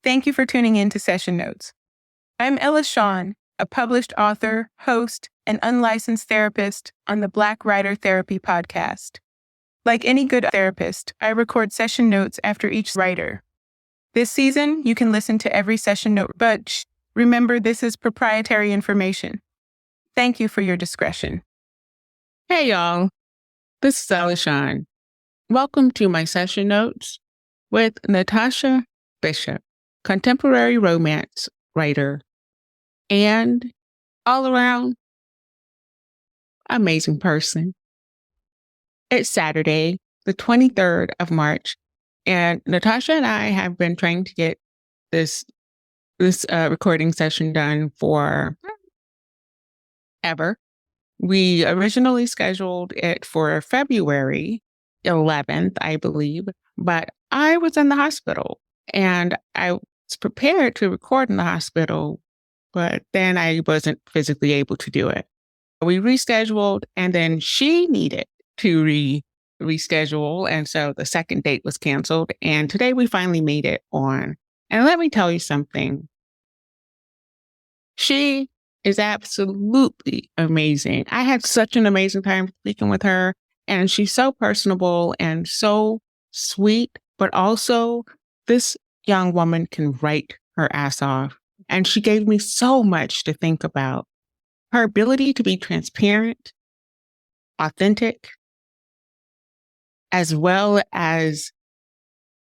Thank you for tuning in to Session Notes. I'm Ella Shawn, a published author, host, and unlicensed therapist on the Black Writer Therapy podcast. Like any good therapist, I record session notes after each writer. This season, you can listen to every session note, but remember, this is proprietary information. Thank you for your discretion. Hey, y'all. This is Ella Shawn. Welcome to my session notes with Natasha Bishop, contemporary romance writer and all-around amazing person. It's Saturday, the 23rd of March, and Natasha and I have been trying to get this recording session done for ever. We originally scheduled it for February 11th, I believe, but I was in the hospital and I was prepared to record in the hospital, but then I wasn't physically able to do it. We rescheduled, and then she needed to reschedule, and so the second date was canceled, and today we finally made it on. And let me tell you something. She is absolutely amazing. I had such an amazing time speaking with her, and she's so personable and so sweet, but also this young woman can write her ass off. And she gave me so much to think about. Her ability to be transparent, authentic, as well as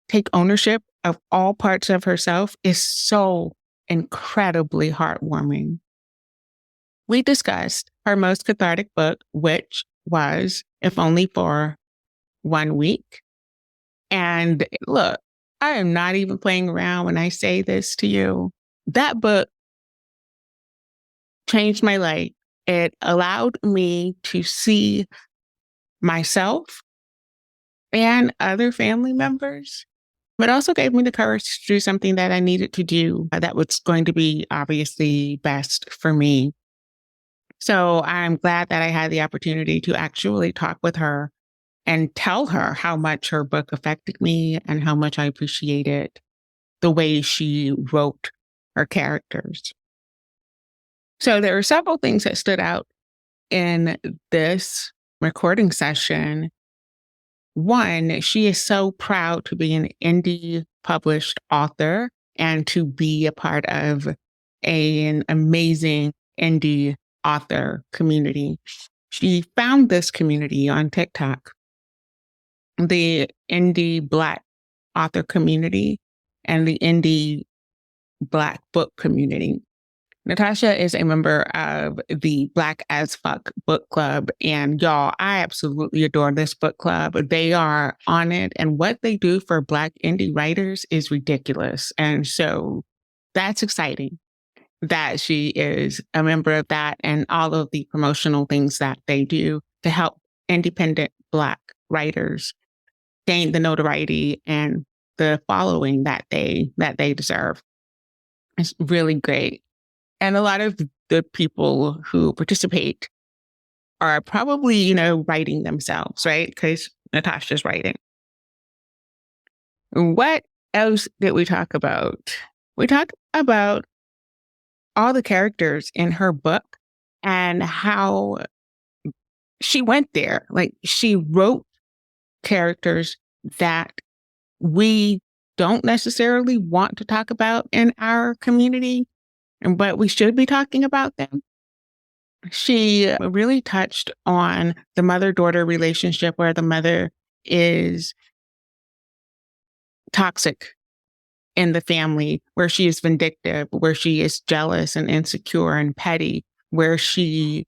take ownership of all parts of herself is so incredibly heartwarming. We discussed her most cathartic book, which was If Only for 1 Week. And look, I am not even playing around when I say this to you. That book changed my life. It allowed me to see myself and other family members. But also gave me the courage to do something that I needed to do that was going to be obviously best for me. So I'm glad that I had the opportunity to actually talk with her and tell her how much her book affected me and how much I appreciated the way she wrote her characters. So there are several things that stood out in this recording session. One, she is so proud to be an indie published author and to be a part of an amazing indie author community. She found this community on TikTok, the indie Black author community and the indie Black book community. Natasha is a member of the Black as Fuck book club. And y'all, I absolutely adore this book club. They are on it. And what they do for Black indie writers is ridiculous. And so that's exciting that she is a member of that and all of the promotional things that they do to help independent Black writers gain the notoriety and the following that they deserve. It's really great. And a lot of the people who participate are probably, writing themselves, right? Because Natasha's writing. What else did we talk about? We talked about all the characters in her book and how she went there. Like, she wrote characters that we don't necessarily want to talk about in our community, but we should be talking about them. She really touched on the mother-daughter relationship where the mother is toxic in the family, where she is vindictive, where she is jealous and insecure and petty, where she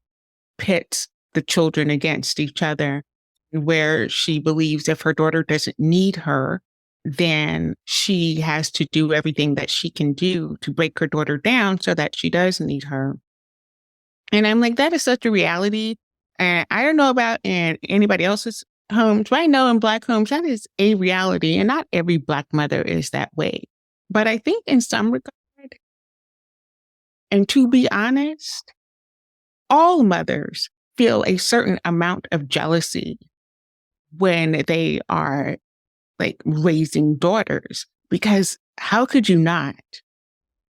pits the children against each other, where she believes if her daughter doesn't need her, then she has to do everything that she can do to break her daughter down so that she does need her. And I'm like, that is such a reality. And I don't know about in anybody else's homes, but I know in Black homes, that is a reality. And not every Black mother is that way. But I think in some regard, and to be honest, all mothers feel a certain amount of jealousy when they are like raising daughters. because how could you not?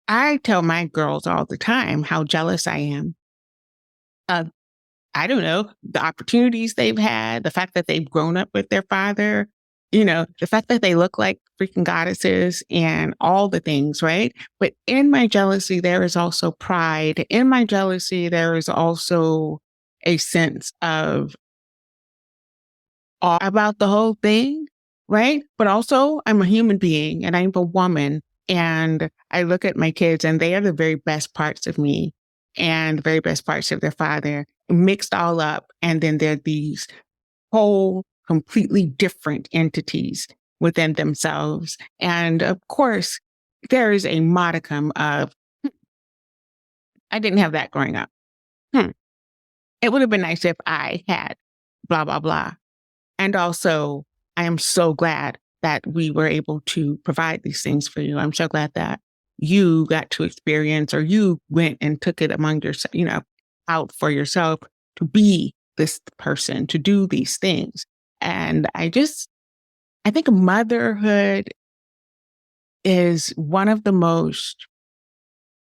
I tell my girls all the time how jealous I am of, I don't know, the opportunities they've had, the fact that they've grown up with their father, the fact that they look like freaking goddesses and all the things, right? But in my jealousy, there is also pride. In my jealousy, there is also a sense of awe about the whole thing, right? But also, I'm a human being and I'm a woman. And I look at my kids and they are the very best parts of me and the very best parts of their father mixed all up. And then there are these whole completely different entities within themselves. And of course, there is a modicum of, I didn't have that growing up. It would have been nice if I had blah, blah, blah. And also, I am so glad that we were able to provide these things for you. I'm so glad that you got to experience or you went and took it among yourself, out for yourself to be this person, to do these things. And I think motherhood is one of the most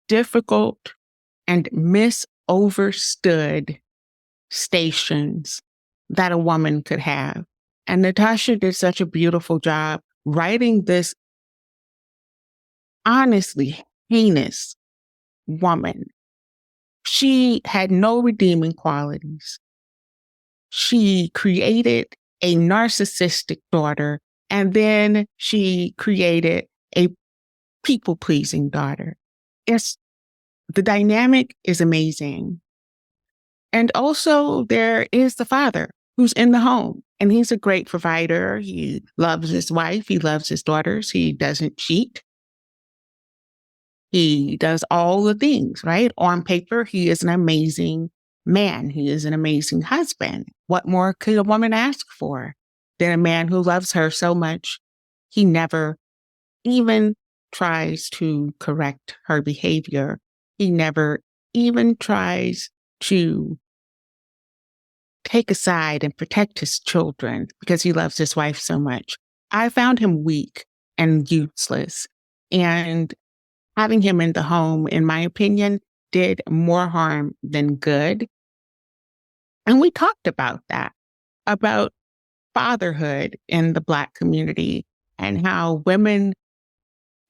difficult and misunderstood stations that a woman could have. And Natasha did such a beautiful job writing this honestly heinous woman. She had no redeeming qualities. She created a narcissistic daughter, and then she created a people-pleasing daughter. The dynamic is amazing. And also there is the father who's in the home and he's a great provider. He loves his wife. He loves his daughters. He doesn't cheat. He does all the things, right? On paper, he is an amazing man. He is an amazing husband. What more could a woman ask for than a man who loves her so much? He never even tries to correct her behavior. He never even tries to take a side and protect his children because he loves his wife so much. I found him weak and useless. And having him in the home, in my opinion, did more harm than good. And we talked about that, about fatherhood in the Black community and how women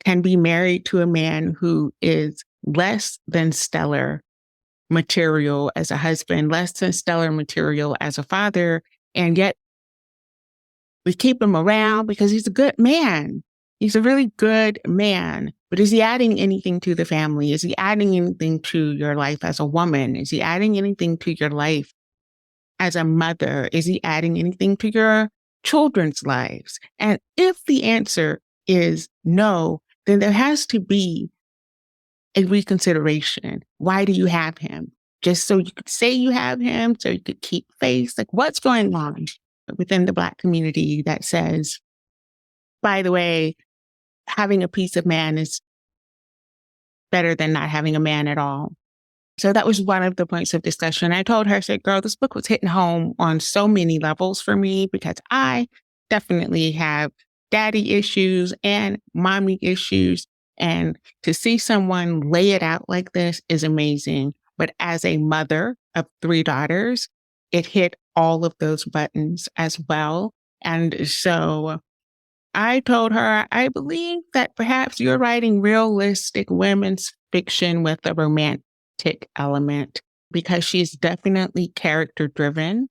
can be married to a man who is less than stellar material as a husband, less than stellar material as a father, and yet we keep him around because he's a good man. He's a really good man. But is he adding anything to the family? Is he adding anything to your life as a woman? Is he adding anything to your life as a mother? Is he adding anything to your children's lives? And if the answer is no, then there has to be a reconsideration. Why do you have him? Just so you could say you have him, so you could keep face? Like, what's going on within the Black community that says, by the way, having a piece of man is better than not having a man at all? So that was one of the points of discussion. I told her, I said, girl, this book was hitting home on so many levels for me because I definitely have daddy issues and mommy issues. And to see someone lay it out like this is amazing. But as a mother of 3 daughters, it hit all of those buttons as well. And so I told her, I believe that perhaps you're writing realistic women's fiction with a romantic element because she's definitely character driven.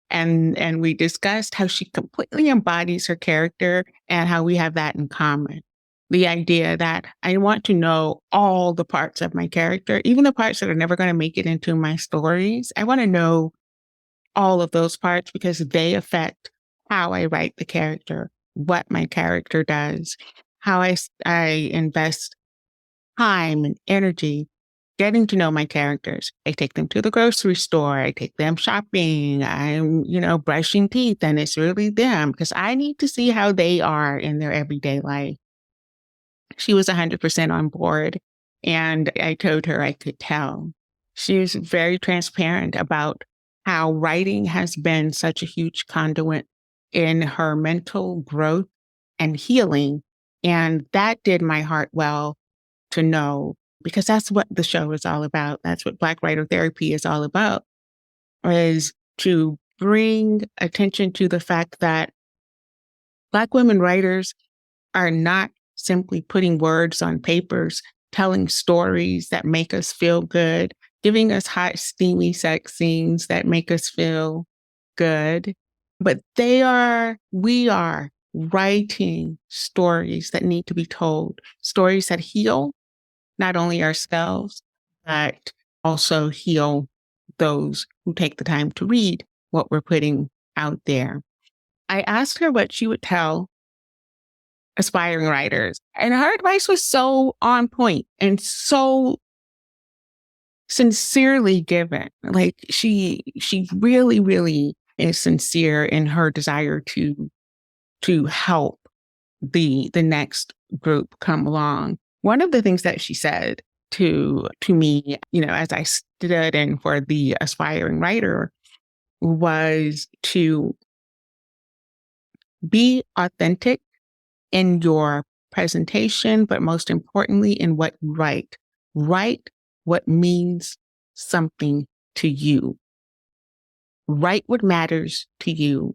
And we discussed how she completely embodies her character and how we have that in common. The idea that I want to know all the parts of my character, even the parts that are never going to make it into my stories. I want to know all of those parts because they affect how I write the character, what my character does, how I invest time and energy getting to know my characters. I take them to the grocery store. I take them shopping. I'm, brushing teeth, and it's really them because I need to see how they are in their everyday life. She was 100% on board, and I told her I could tell. She was very transparent about how writing has been such a huge conduit in her mental growth and healing And that did my heart well to know, because that's what the show is all about. That's what Black Writer Therapy is all about, is to bring attention to the fact that Black women writers are not simply putting words on papers, telling stories that make us feel good, giving us hot, steamy sex scenes that make us feel good, but we are writing stories that need to be told, stories that heal not only ourselves, but also heal those who take the time to read what we're putting out there. I asked her what she would tell aspiring writers, and her advice was so on point and so sincerely given. Like she really, really is sincere in her desire to help the next group come along. One of the things that she said to me, as I stood in for the aspiring writer, was to be authentic in your presentation, but most importantly, in what you write. Write what means something to you. Write what matters to you.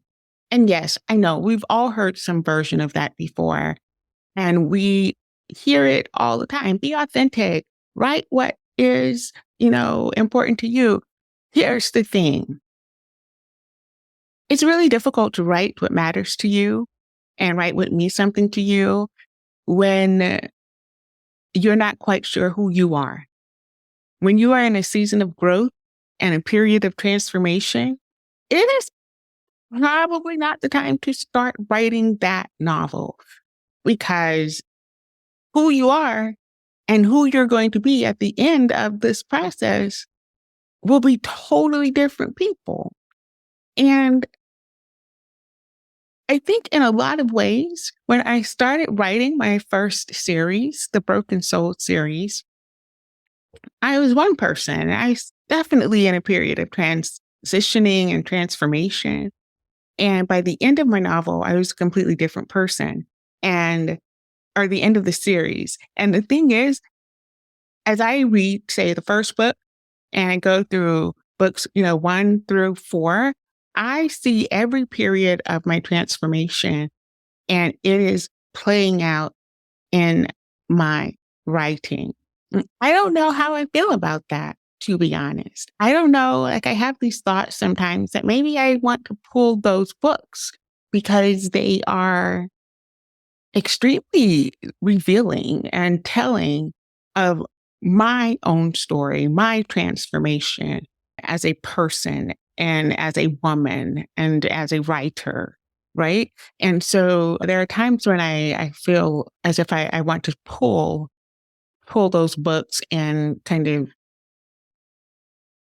And yes, I know we've all heard some version of that before, and we hear it all the time. Be authentic. Write what is, important to you. Here's the thing. It's really difficult to write what matters to you and write what means something to you when you're not quite sure who you are. When you are in a season of growth and a period of transformation, it is probably not the time to start writing that novel, because who you are and who you're going to be at the end of this process will be totally different people. And I think in a lot of ways, when I started writing my first series, the Broken Soul series, I was one person. I was definitely in a period of transitioning and transformation. And by the end of my novel, I was a completely different person, or the end of the series. And the thing is, as I read, say, the first book and I go through books, 1 through 4, I see every period of my transformation, and it is playing out in my writing. I don't know how I feel about that, to be honest. I don't know. Like, I have these thoughts sometimes that maybe I want to pull those books because they are extremely revealing and telling of my own story, my transformation as a person and as a woman and as a writer. Right. And so there are times when I feel as if I want to pull those books and kind of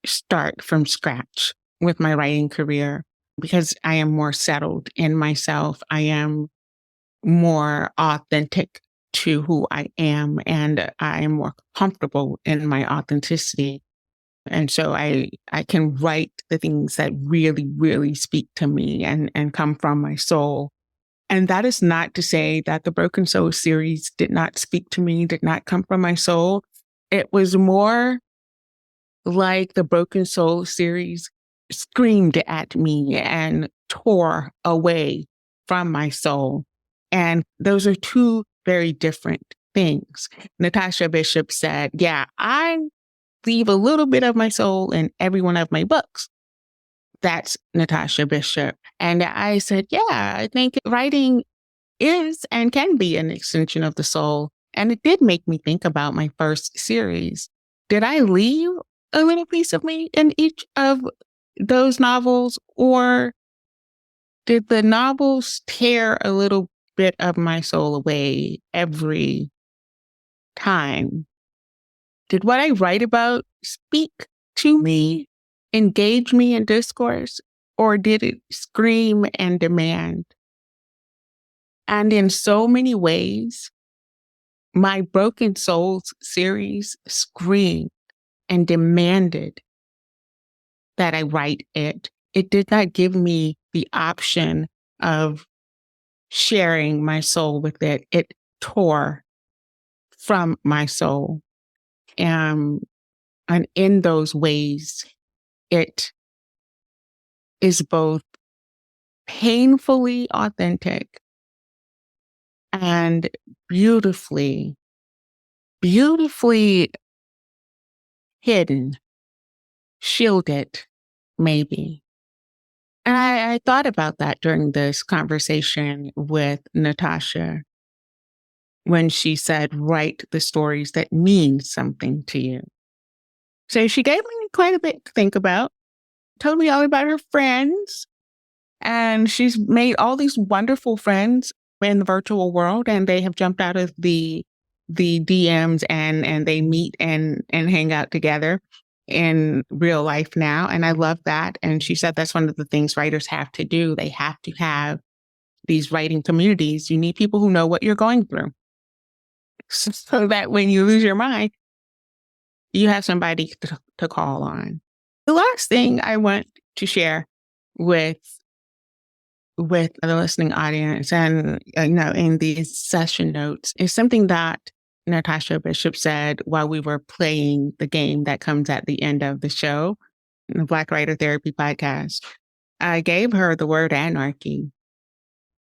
start from scratch with my writing career, because I am more settled in myself. I am more authentic to who I am, and I am more comfortable in my authenticity. And so I can write the things that really, really speak to me and come from my soul. And that is not to say that the Broken Soul series did not speak to me, did not come from my soul. It was more like the Broken Soul series screamed at me and tore away from my soul. And those are two very different things. Natasha Bishop said, yeah, I leave a little bit of my soul in every one of my books. That's Natasha Bishop. And I said, yeah, I think writing is and can be an extension of the soul. And it did make me think about my first series. Did I leave a little piece of me in each of those novels, or did the novels tear a little bit of my soul away every time? Did what I write about speak to me, engage me in discourse, or did it scream and demand? And in so many ways, my Broken Souls series screamed and demanded that I write it. It did not give me the option of sharing my soul with it. It tore from my soul. And in those ways, it is both painfully authentic and beautifully, beautifully hidden, shielded, maybe. And I thought about that during this conversation with Natasha when she said, write the stories that mean something to you. So she gave me quite a bit to think about, told me all about her friends, and she's made all these wonderful friends in the virtual world, and they have jumped out of the DMs and they meet and hang out together in real life now. And I love that. And she said that's one of the things writers have to do. They have to have these writing communities. You need people who know what you're going through, so that when you lose your mind, you have somebody to call on. The last thing I want to share with the listening audience and, in these session notes is something that Natasha Bishop said while we were playing the game that comes at the end of the show, the Black Writer Therapy podcast. I gave her the word anarchy,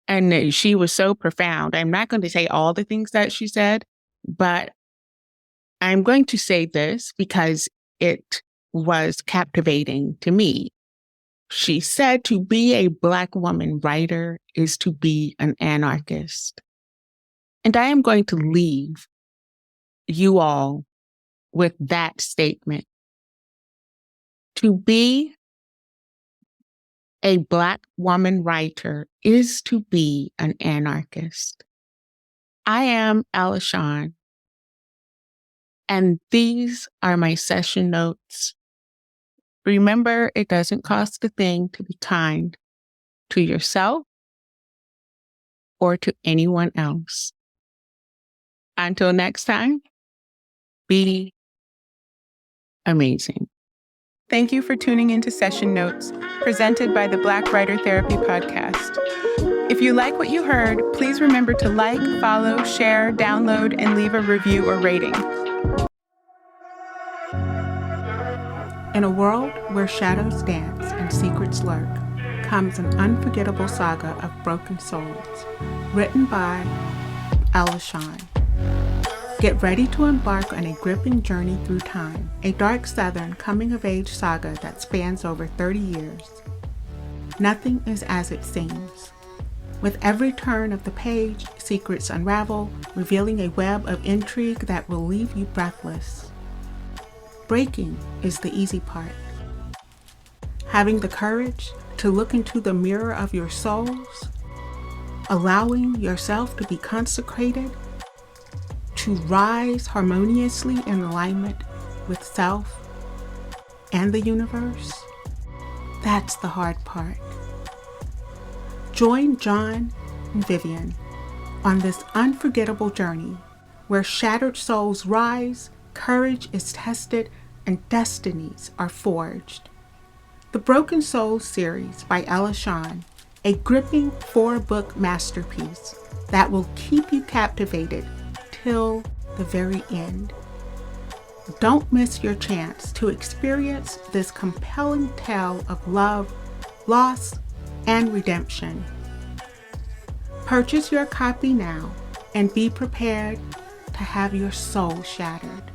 and she was so profound. I'm not going to say all the things that she said, but I'm going to say this because it was captivating to me. She said to be a Black woman writer is to be an anarchist. And I am going to leave you all with that statement. To be a Black woman writer is to be an anarchist. I am Alishon, and these are my session notes. Remember, it doesn't cost a thing to be kind to yourself or to anyone else. Until next time, be amazing. Thank you for tuning into Session Notes, presented by the Black Writer Therapy Podcast. If you like what you heard, please remember to like, follow, share, download, and leave a review or rating. In a world where shadows dance and secrets lurk, comes an unforgettable saga of broken souls, written by Alishon. Get ready to embark on a gripping journey through time, a dark Southern coming-of-age saga that spans over 30 years. Nothing is as it seems. With every turn of the page, secrets unravel, revealing a web of intrigue that will leave you breathless. Breaking is the easy part. Having the courage to look into the mirror of your souls, allowing yourself to be consecrated, to rise harmoniously in alignment with self and the universe, that's the hard part. Join John and Vivian on this unforgettable journey where shattered souls rise, courage is tested, and destinies are forged. The Broken Souls series by Alishon, a gripping 4-book masterpiece that will keep you captivated till the very end. Don't miss your chance to experience this compelling tale of love, loss, and redemption. Purchase your copy now and be prepared to have your soul shattered.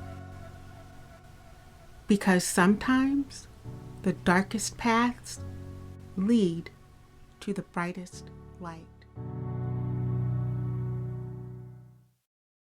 Because sometimes the darkest paths lead to the brightest light.